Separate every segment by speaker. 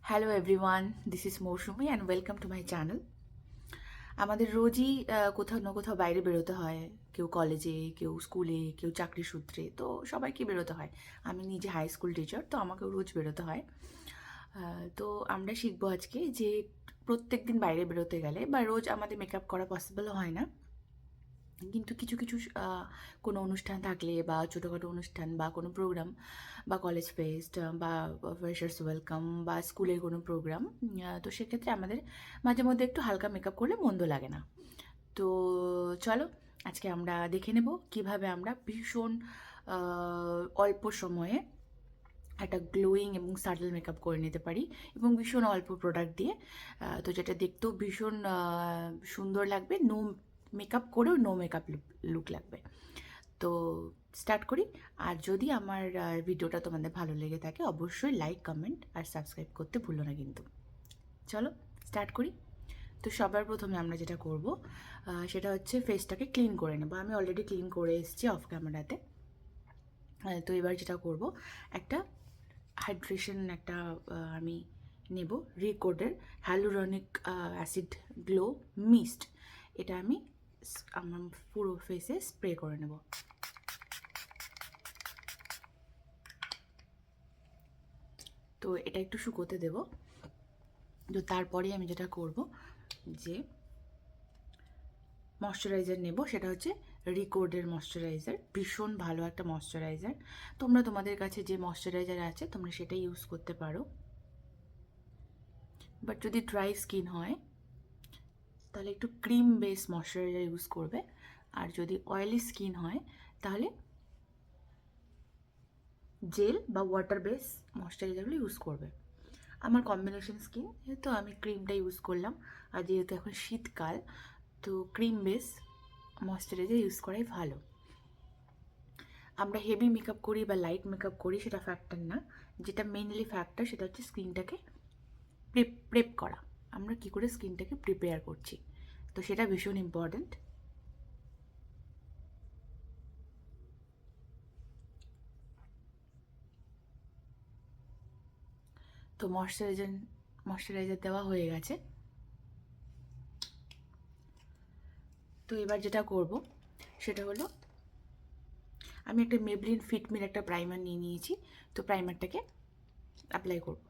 Speaker 1: Hello everyone, this is Moushumi and welcome to my channel. আমাদের রোজই কোথাও না কোথাও বাইরে বেরোতে হয়। কেউ কলেজে, কেউ স্কুলে, কেউ চাকরি সূত্রে, তো সবাইকে বেরোতে হয়। আমি নিজে হাই স্কুল টিচার, তো আমাকেও রোজ বেরোতে হয়। তো আমরা শিখবো আজকে যে প্রত্যেক দিন বাইরে বেরোতে গেলে বা রোজ আমাদের মেকআপ করা পসিবল হয় না, কিন্তু কিছু কিছু কোনো অনুষ্ঠান থাকলে বা ছোটোখাটো অনুষ্ঠান বা কোনো প্রোগ্রাম বা কলেজ ফেস্ট বা ফ্রেশার্স ওয়েলকাম বা স্কুলের কোনো প্রোগ্রাম, তো সেক্ষেত্রে আমাদের মাঝে মধ্যে একটু হালকা মেকআপ করলে মন্দ লাগে না। তো চলো আজকে আমরা দেখে নেব কিভাবে আমরা ভীষণ অল্প সময়ে একটা গ্লোয়িং এবং সাটল মেকআপ করে নিতে পারি এবং ভীষণ অল্প প্রোডাক্ট দিয়ে। তো যেটা দেখতেও ভীষণ সুন্দর লাগবে, নো মেকআপ করেও নো মেকআপ লুক লাগবে। তো স্টার্ট করি। আর যদি আমার ভিডিওটা তোমাদের ভালো লেগে থাকে অবশ্যই লাইক, কমেন্ট আর সাবস্ক্রাইব করতে ভুলো না কিন্তু। চলো স্টার্ট করি। তো সবার প্রথমে আমরা যেটা করব সেটা হচ্ছে ফেসটাকে ক্লিন করে নেবো। আমি অলরেডি ক্লিন করে এসেছি অফ ক্যামেরাতে। তো এবার যেটা করব, একটা হাইড্রেশন আমি নেব রিকোডের হ্যালুরনিক অ্যাসিড গ্লো মিস্ট। এটা আমি আমার পুরো ফেসে স্প্রে করে নেব। তো এটা একটু শুকোতে দেব। তো তারপরে আমি যেটা করব যে ময়শ্চারাইজার নেব, সেটা হচ্ছে রিকোডের ময়শ্চারাইজার। ভীষণ ভালো একটা ময়শ্চারাইজার। তোমরা তোমাদের কাছে যে ময়শ্চারাইজার আছে তোমরা সেটাই ইউজ করতে পারো। বাট যদি ড্রাই স্কিন হয় তাহলে একটু ক্রিম বেস ময়শ্চারাইজার ইউজ করবে, আর যদি অয়েলি স্কিন হয় তাহলে জেল বা ওয়াটার বেস ময়শ্চারাইজারগুলো ইউজ করবে। আমার কম্বিনেশন স্কিন, যেহেতু আমি ক্রিমটা ইউজ করলাম। আর যেহেতু এখন শীতকাল, তো ক্রিম বেস ময়শ্চারাইজার ইউজ করাই ভালো। আমরা হেভি মেকআপ করি বা লাইট মেকআপ করি সেটা ফ্যাক্টর না, যেটা মেইনলি ফ্যাক্টর সেটা হচ্ছে স্কিনটাকে প্রেপ করা। আমরা কি করে স্কিনটাকে প্রিপেয়ার করছি, তো সেটা ভীষণ ইম্পর্ট্যান্ট। তো ময়শ্চারাইজার দেওয়া হয়ে গেছে। তো এবার যেটা করব সেটা হলো, আমি একটা মেবলিন ফিটমির একটা প্রাইমার নিয়ে নিয়েছি। তো প্রাইমারটাকে অ্যাপ্লাই করব।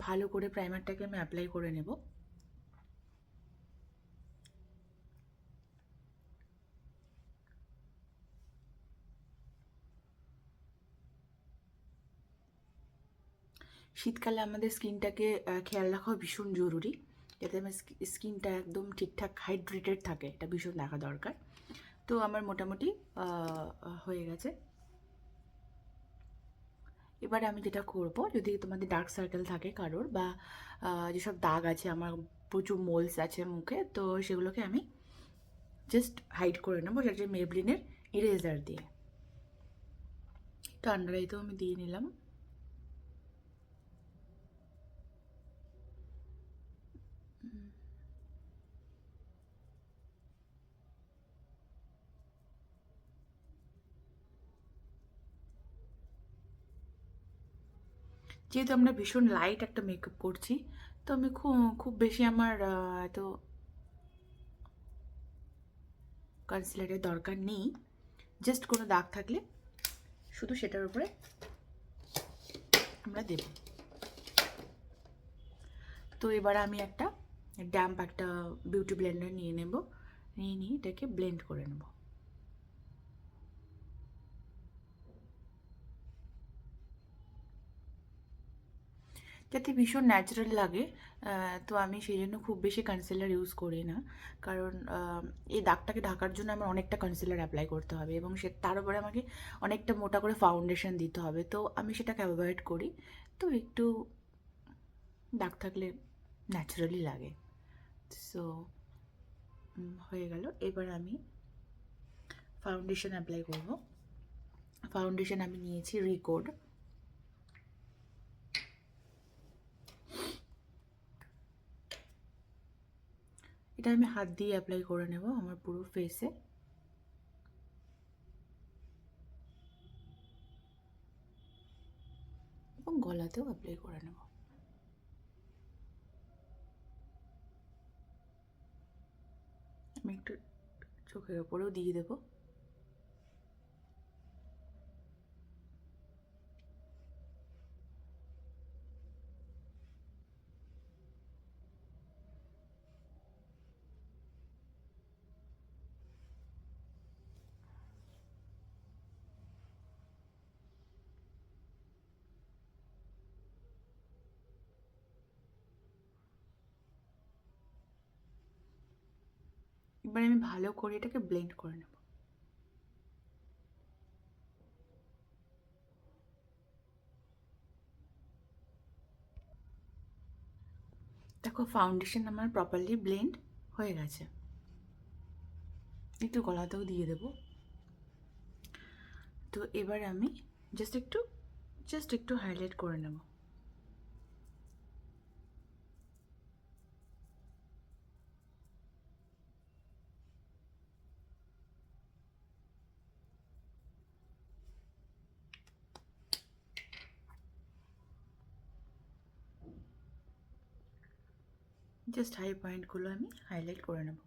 Speaker 1: ভালো করে প্রাইমারটাকে আমি অ্যাপ্লাই করে নেব। শীতকালে আমাদের স্কিনটাকে খেয়াল রাখা ভীষণ জরুরি, যাতে আমার স্কিনটা একদম ঠিকঠাক হাইড্রেটেড থাকে, এটা ভীষণ দেখা দরকার। তো আমার মোটামুটি হয়ে গেছে। এবারে আমি যেটা করব, যদি তোমাদের ডার্ক সার্কেল থাকে কারোর বা যেসব দাগ আছে, আমার প্রচুর মোলস আছে মুখে, তো সেগুলোকে আমি জাস্ট হাইড করে নেবো, সেটা হচ্ছে মেবলিনের ইরেজার দিয়ে। তো আন্ডার আইতেও আমি দিয়ে নিলাম। যেহেতু আমরা ভীষণ লাইট একটা মেকআপ করছি, তো আমি খুব খুব বেশি আমার এত কনসিলারের দরকার নেই। জাস্ট কোনো দাগ থাকলে শুধু সেটার উপরে আমরা দেব। তো এবার আমি একটা ড্যাম্প একটা বিউটি ব্লেন্ডার নিয়ে নেব, নিয়ে এটাকে ব্লেন্ড করে নেব। যাতে ভীষণ ন্যাচারাল লাগে, তো আমি সেই জন্য খুব বেশি কনসিলার ইউজ করি না। কারণ এই দাগটাকে ঢাকার জন্য আমার অনেকটা কনসিলার অ্যাপ্লাই করতে হবে এবং তার উপরে আমাকে অনেকটা মোটা করে ফাউন্ডেশন দিতে হবে, তো আমি সেটাকে অ্যাভয়েড করি। তো একটু দাগ থাকলে ন্যাচারালি লাগে। সো হয়ে গেল। এবার আমি ফাউন্ডেশন অ্যাপ্লাই করব। ফাউন্ডেশন আমি নিয়েছি রিকোড। এটা আমি হাত দিয়ে অ্যাপ্লাই করে নেব আমার পুরো ফেসে। এবং গলাতেও অ্যাপ্লাই করে নেব। আমি একটু চোখের ওপরেও দিয়ে দেবো। এবার আমি ভালো করে এটাকে ব্লেন্ড করে নেব। দেখো ফাউন্ডেশন আমার প্রপারলি ব্লেন্ড হয়ে গেছে। একটু গলাতেও দিয়ে দেব। তো এবার আমি জাস্ট একটু হাইলাইট করে নেব। জাস্ট হাই পয়েন্টগুলো আমি হাইলাইট করে নেব।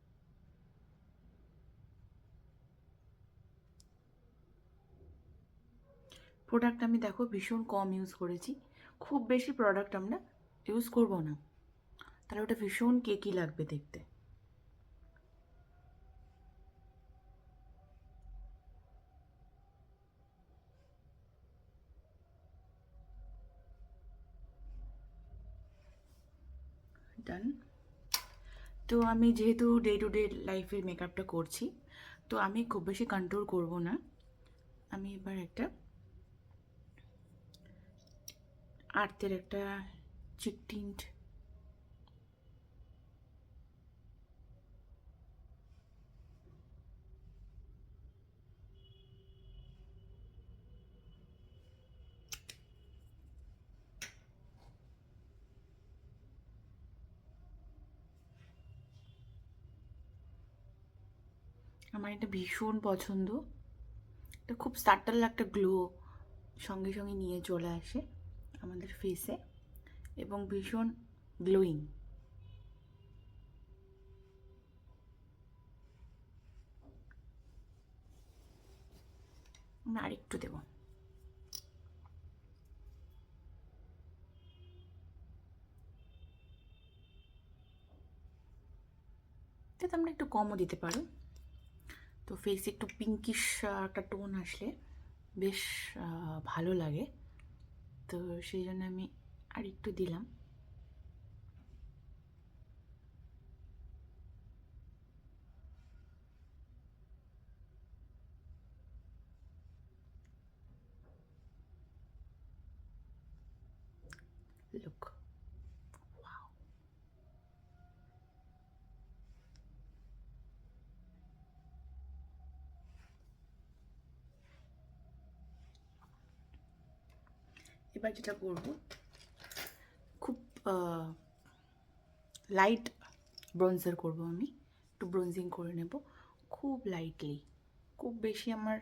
Speaker 1: প্রোডাক্ট আমি দেখো ভীষণ কম ইউজ করেছি। খুব বেশি প্রোডাক্ট আমরা ইউজ করব না, তাহলে ওটা ভীষণ কেকি লাগবে দেখতে। ডান। তো আমি যেহেতু ডে টু ডে লাইফের মেকআপটা করছি, তো আমি খুব বেশি কন্ট্রোল করব না। আমি এবার একটা আর্টের একটা চিক টিন্ট আমার এটা ভীষণ পছন্দ। এটা খুব সাটল একটা গ্লো সঙ্গে সঙ্গে নিয়ে চলে আসে আমাদের ফেসে এবং ভীষণ গ্লোয়িং। আমি আরেকটু দেবো। এটা তোমরা একটু কমও দিতে পারো। তো ফেসে একটু পিঙ্কিশ একটা টোন আসলে বেশ ভালো লাগে, তো সেই জন্য আমি আর একটু দিলাম। Look, wow. এবার যেটা করব, খুব লাইট ব্রোঞ্জার করব আমি। একটু ব্রোঞ্জিং করে নেব খুব লাইটলি, খুব বেশি আমার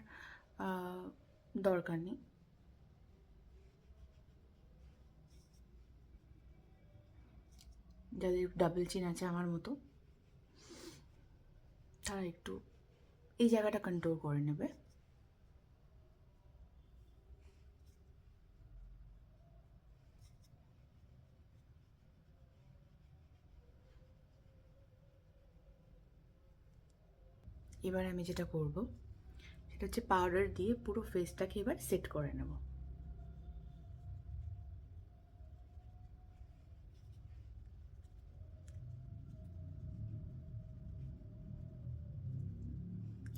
Speaker 1: দরকার নেই। যাদের ডাবল চিন আছে আমার মতো, তারা একটু এই জায়গাটা কন্ট্রোল করে নেবে। এবার আমি যেটা করব সেটা হচ্ছে পাউডার দিয়ে পুরো ফেসটাকে এবার সেট করে নেব।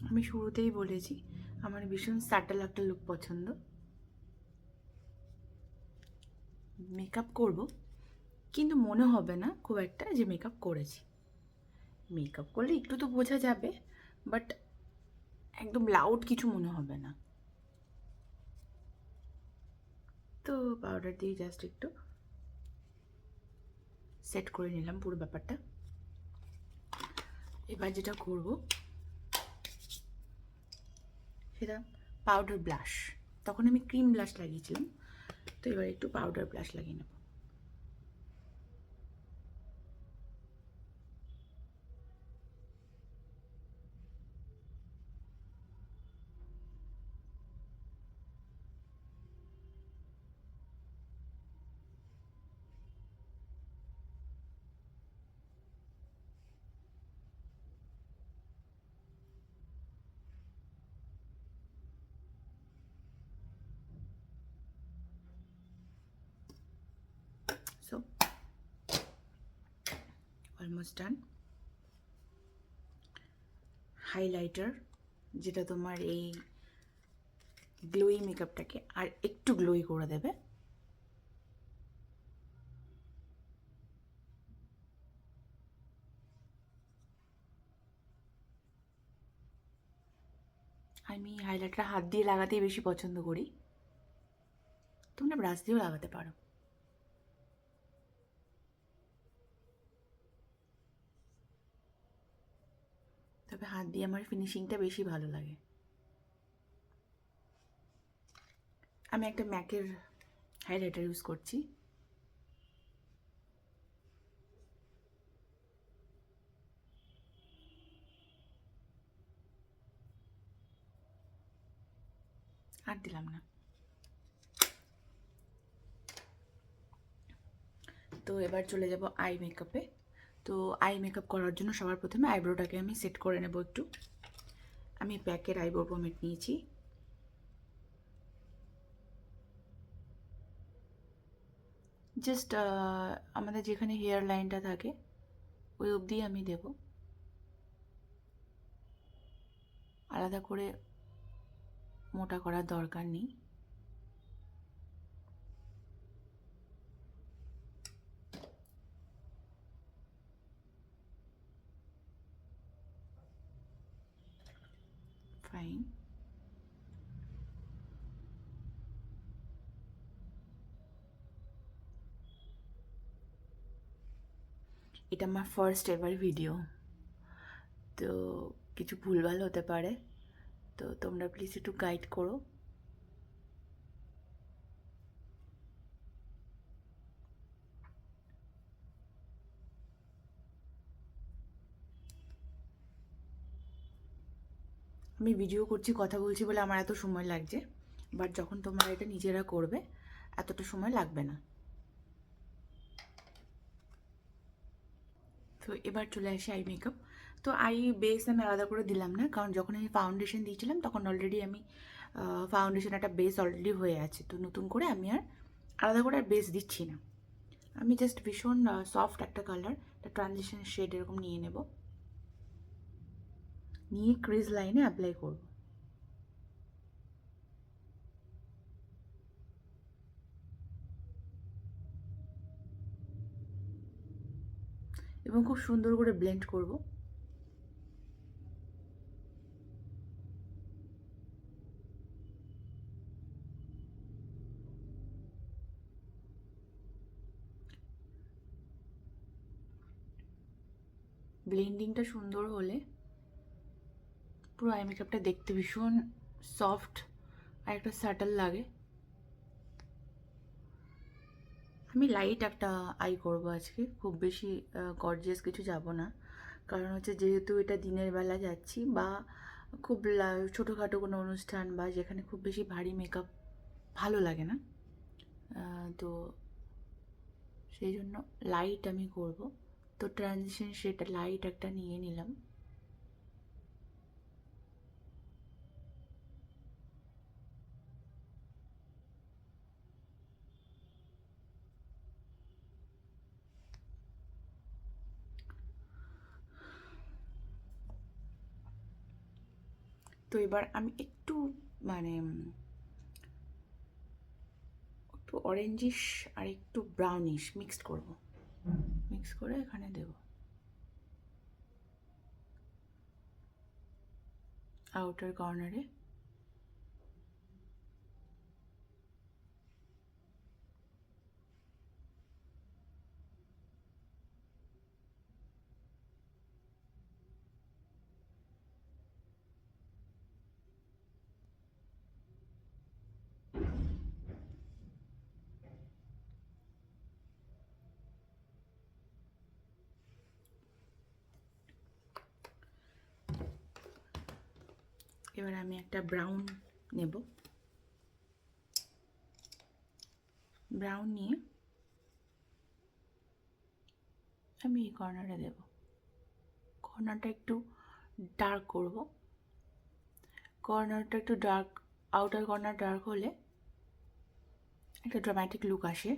Speaker 1: আমি শুরুতেই বলেছি আমার ভীষণ স্যাটেল একটা লুক পছন্দ। মেকআপ করব কিন্তু মনে হবে না খুব একটা যে মেকআপ করেছি। মেকআপ করলে একটু তো বোঝা যাবে, বাট একদম লাউড কিছু মনে হবে না। তো পাউডার দিয়ে জাস্ট একটু সেট করে নিলাম পুরো ব্যাপারটা। এবার যেটা করব সেটা পাউডার ব্লাশ। তখন আমি ক্রিম ব্লাশ লাগিয়েছিলাম, তো এবার একটু পাউডার ব্লাশ লাগিয়ে নেব। So almost done. হাইলাইটার, যেটা তোমার এই গ্লোই মেকআপটাকে আর একটু গ্লোই করে দেবে। আমি হাইলাইটার হাত দিয়ে লাগাতেই বেশি পছন্দ করি, তোমরা ব্রাশ দিয়েও লাগাতে পারো। তবে হাত দিয়ে আমার ফিনিশিংটা বেশি ভালো লাগে। আমি একটা ম্যাকের হাইলাইটার ইউজ করছি। আর দিলাম না। তো এবার চলে যাব আই মেকআপে। তো আই মেকআপ করার জন্য সবার প্রথমে আইব্রোটাকে আমি সেট করে নেব একটু। আমি প্যাকের আইব্রো পমেড নিয়েছি। জাস্ট আমাদের যেখানে হেয়ার লাইনটা থাকে ওই অবধি আমি দেব, আলাদা করে মোটা করার দরকার নেই। ফাইন। এটা আমার ফার্স্ট এভার ভিডিও, তো কিছু ভুলভাল হতে পারে, তো তোমরা প্লিজ একটু গাইড করো। আমি ভিডিও করছি, কথা বলছি বলে আমার এত সময় লাগছে, বাট যখন তোমরা এটা নিজেরা করবে এতটা সময় লাগবে না। তো এবার চলে আসি আই মেকআপ। তো আই বেস আমি আলাদা করে দিলাম না, কারণ যখন আমি ফাউন্ডেশন দিয়েছিলাম তখন অলরেডি আমি ফাউন্ডেশন একটা বেস অলরেডি হয়ে আছে, তো নতুন করে আমি আর আলাদা করে আর বেস দিচ্ছি না। আমি জাস্ট ভীষণ সফট একটা কালার, একটা ট্রানজিশন শেড এরকম নিয়ে নেব, নিয়ে ক্রিজ লাইনে অ্যাপ্লাই করব। এবং খুব সুন্দর করে ব্লেন্ড করব। ব্লেন্ডিংটা সুন্দর হলে পুরো আই মেকআপটা দেখতে ভীষণ সফট আর একটা স্যাটল লাগে। আমি লাইট একটা আই করব আজকে, খুব বেশি গর্জিয়াস কিছু যাব না, কারণ হচ্ছে যেহেতু এটা দিনের বেলা যাচ্ছি, বা খুব ছোটোখাটো কোনো অনুষ্ঠান বা যেখানে খুব বেশি ভারী মেকআপ ভালো লাগে না, তো সেই জন্য লাইট আমি করব। তো ট্রানজিশন সেটা লাইট একটা নিয়ে নিলাম। তো এবার আমি একটু মানে একটু অরেঞ্জিশ আর একটু ব্রাউনিশ মিক্সড করব, মিক্স করে এখানে দেব আউটার কর্নারে। এবার আমি একটা ব্রাউন নেব, ব্রাউন নিয়ে আমি এই কর্নারে দেব। কর্নারটা একটু ডার্ক করব, কর্নারটা একটু ডার্ক, আউটার কর্নার ডার্ক হলে একটা ড্রামাটিক লুক আসে।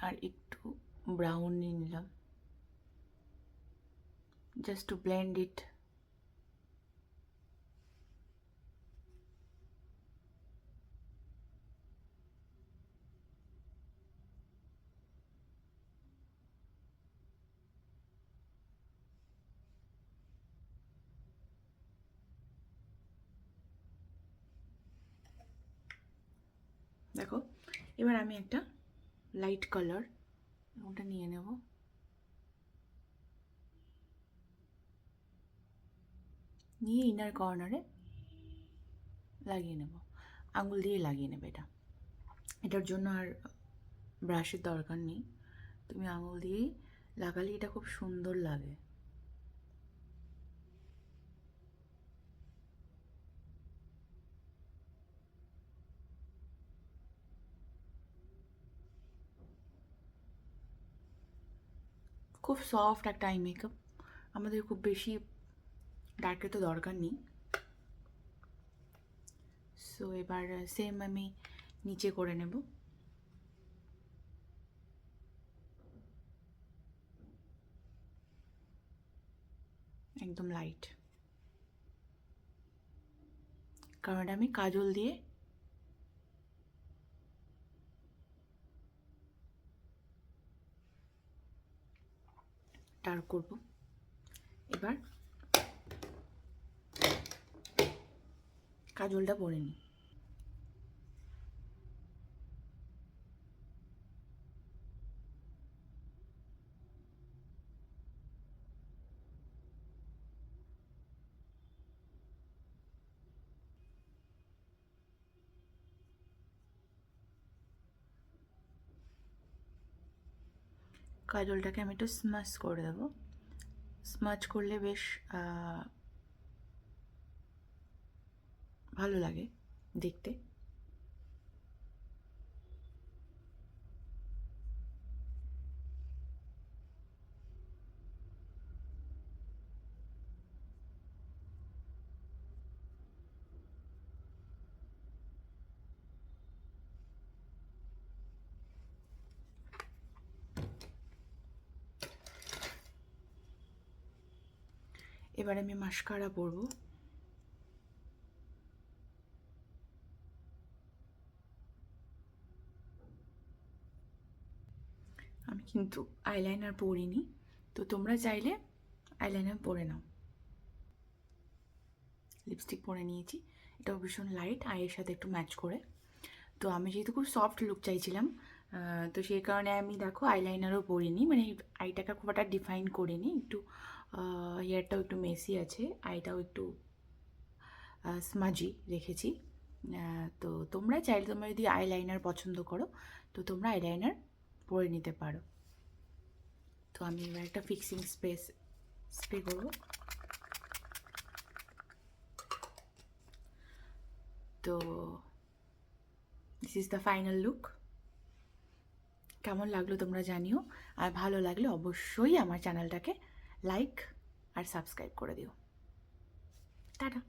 Speaker 1: আর একটু ব্রাউন নিয়ে নিলাম, জাস্ট টু ব্লেন্ড ইট। দেখো, এবার আমি একটা লাইট কালার ওটা নিয়ে নেব, নিয়ে ইনার কর্নারে লাগিয়ে নেব, আঙুল দিয়ে লাগিয়ে নেবে। এটার জন্য আর ব্রাশের দরকার নেই, তুমি আঙুল দিয়েই লাগালে এটা খুব সুন্দর লাগে। খুব সফট একটা আই মেকআপ, আমাদের খুব বেশি ডার্কের তো দরকার নেই। সো এবার সেম আমি নিচে করে নেব, একদম লাইট, কারণ এটা আমি কাজল দিয়ে ডার্ক করব। এবার কাজলটা পরে নিই। কাজলটাকে আমি একটু স্মাচ করে দেবো, স্মাচ করলে বেশ ভালো লাগে দেখতে। এবার আমি মাস্কারা পরবো, আমি কিন্তু আইলাইনার পরিনি, তো তোমরা চাইলে আইলাইনার পরে নাও। লিপস্টিক পরে নিয়েছি, এটাও ভীষণ লাইট, আইয়ের সাথে একটু ম্যাচ করে। তো আমি যেহেতু খুব সফট লুক চাইছিলাম, তো সেই কারণে আমি দেখো আইলাইনারও পরিনি, মানে আইটাকে খুব একটা ডিফাইন করিনি, একটু হেয়ারটাও একটু মেসি আছে, আইটাও একটু স্মাজি রেখেছি। তো তোমরা চাইলে, তোমরা যদি আইলাইনার পছন্দ করো তো তোমরা আইলাইনার পরে নিতে পারো। তো আমি এবার একটা ফিক্সিং স্প্রে করবো। তো this is the final look. কেমন লাগলো তোমরা জানিও, আর ভালো লাগলে অবশ্যই আমার চ্যানেলটাকে লাইক আর সাবস্ক্রাইব করে দিও। টাটা।